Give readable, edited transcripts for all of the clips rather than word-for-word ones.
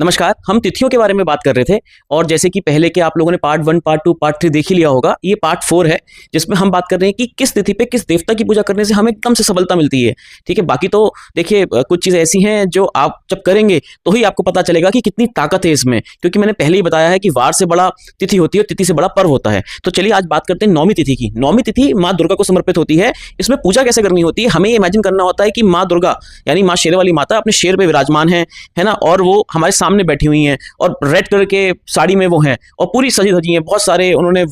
नमस्कार। हम तिथियों के बारे में बात कर रहे थे और जैसे कि पहले के आप लोगों ने पार्ट 1, पार्ट 2, पार्ट 3 देख ही लिया होगा। ये पार्ट 4 है जिसमें हम बात कर रहे हैं कि किस तिथि पे किस देवता की पूजा करने से हमें एकदम से सफलता मिलती है। ठीक है, बाकी तो देखिए कुछ चीज़ें ऐसी हैं जो आप जब करेंगे तो ही आपको पता चलेगा कि कितनी ताकत है इसमें, क्योंकि मैंने पहले ही बताया है कि वार से बड़ा तिथि होती है और तिथि से बड़ा पर्व होता है। तो चलिए आज बात करते हैं नौवीं तिथि की। नौवीं तिथि माँ दुर्गा को समर्पित होती है। इसमें पूजा कैसे करनी होती है, हमें इमेजिन करना होता है कि माँ दुर्गा यानी माँ शेर वाली माता अपने शेर पे विराजमान है ना, और वो हमारे सामने बैठी हुई हैं और रेड कलर के साड़ी में वो हैं और पूरी सजी धजी हैं। बहुत सारे उन्होंने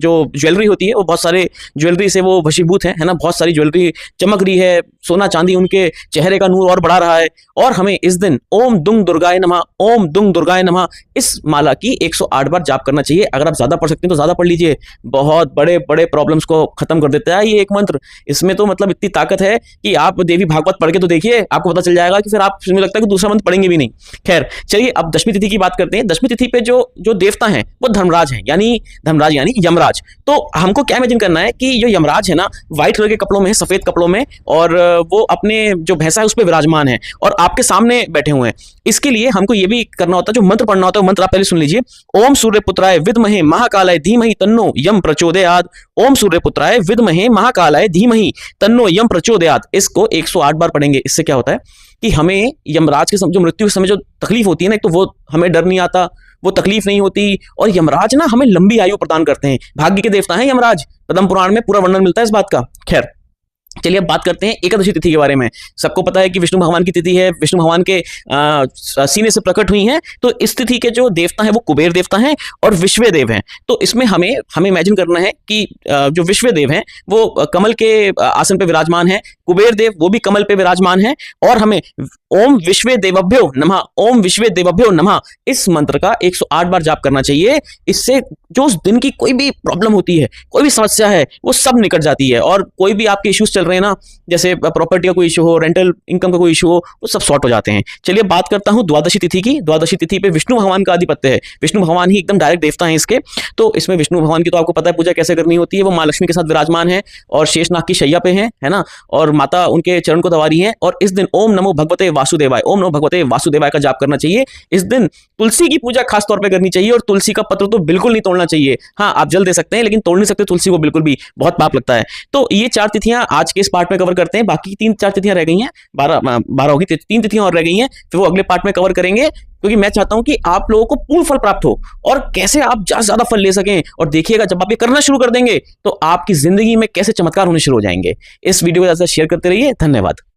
जो ज्वेलरी होती है वो बहुत सारे ज्वेलरी से वो वशीभूत है ना। बहुत सारी ज्वेलरी चमक रही है, सोना चांदी उनके चेहरे का नूर और बढ़ा रहा है। और हमें इस दिन ओम दुंग दुर्गाय नमः, ओम दुंग दुर्गाय नमः इस माला की 108 बार जाप करना चाहिए। अगर आप ज्यादा पढ़ सकते हैं तो ज्यादा पढ़ लीजिए, बहुत बड़े बड़े प्रॉब्लम्स को खत्म कर देता है ये एक मंत्र। इसमें तो मतलब इतनी ताकत है कि आप देवी भागवत पढ़ के तो देखिए, आपको पता चल जाएगा कि फिर आप मुझे लगता है कि दूसरा मंत्र पढ़ेंगे भी नहीं। खैर चलिए अब दशमी तिथि की बात करते हैं। दशमी तिथि पे जो देवता हैं वो धर्मराज हैं, यानी यमराज। तो हमको क्या इमेजिन करना है कि जो यमराज है ना, व्हाइट कलर के कपड़ों में, सफेद कपड़ों में, और वो अपने जो भैंसा है उस पर विराजमान है और आपके सामने बैठे हुए हैं। इसके लिए हमको ये भी करना होता है, जो मंत्र पढ़ना होता है, मंत्र आप पहले सुन लीजिए। ओम सूर्यपुत्राय विद्महे महाकालाय धीमहि तन्नो यम प्रचोदयात्। ओम सूर्यपुत्राय विद्महे महाकालाय धीमहि तन्नो यम प्रचोदयात्। इसको 108 बार पढ़ेंगे। इससे क्या होता है कि हमें यमराज के जो मृत्यु के समय जो तकलीफ होती है ना, एक तो वो हमें डर नहीं आता, वो तकलीफ नहीं होती, और यमराज ना हमें लंबी आयु प्रदान करते हैं। भाग्य के देवता हैं यमराज, पद्म पुराण में पूरा वर्णन मिलता है इस बात का। खैर चलिए अब बात करते हैं एकादशी तिथि के बारे में। सबको पता है कि विष्णु भगवान की तिथि है, विष्णु भगवान के सीने से प्रकट हुई हैं। तो इस तिथि के जो देवता हैं वो कुबेर देवता हैं और विश्व देव हैं। तो इसमें हमें इमेजिन करना है कि जो विश्व देव हैं वो कमल के आसन पे विराजमान है, कुबेर देव वो भी कमल पे विराजमान है, और हमें ओम विश्व देवभ्यो नमः, ओम विश्व देवभ्यो नमः इस मंत्र का 108 बार जाप करना चाहिए। इससे जो उस दिन की कोई भी प्रॉब्लम होती है, कोई भी समस्या है, वो सब निकट जाती है। और कोई भी आपके इश्यूज चल रहे हैं ना, जैसे प्रॉपर्टी का कोई इशू हो, रेंटल इनकम का कोई इशू हो, वो सब सॉर्ट हो जाते हैं। चलिए बात करता हूं द्वादशी तिथि की। द्वादशी तिथि पे विष्णु भगवान का आधिपत्य है। विष्णु भगवान ही एकदम डायरेक्ट देवता है इसके। तो इसमें विष्णु भगवान की तो आपको पता है पूजा कैसे करनी होती है। वो माँ लक्ष्मी के साथ विराजमान है और शेषनाग की शैया पे है ना, और माता उनके चरण को दबा रही है। और इस दिन ओम नमो भगवते वासुदेवाय, ओम नमो भगवते वासुदेवाय का जाप करना चाहिए। इस दिन तुलसी की पूजा खास तौर पर करनी चाहिए, और तुलसी का पत्र तो बिल्कुल नहीं तोड़ना चाहिए। हाँ, आप जल दे सकते हैं लेकिन तोड़ नहीं सकते तुलसी को, बिल्कुल भी, बहुत पाप लगता है। तो ये 4 तिथियां आज के इस पार्ट में कवर करते हैं। बाकी 3-4 तिथियां रह गई हैं, 12 होगी, 3 तिथियां और रह गई हैं, फिर वो अगले पार्ट में कवर करेंगे। क्योंकि मैं चाहता हूं कि आप लोगों को पूर्ण फल प्राप्त हो और कैसे आप ज्यादा फल ले सकें। और देखिएगा जब आप ये करना शुरू कर देंगे तो आपकी जिंदगी में कैसे चमत्कार होने शुरू हो जाएंगे। इस वीडियो को ज्यादा शेयर करते रहिए। धन्यवाद।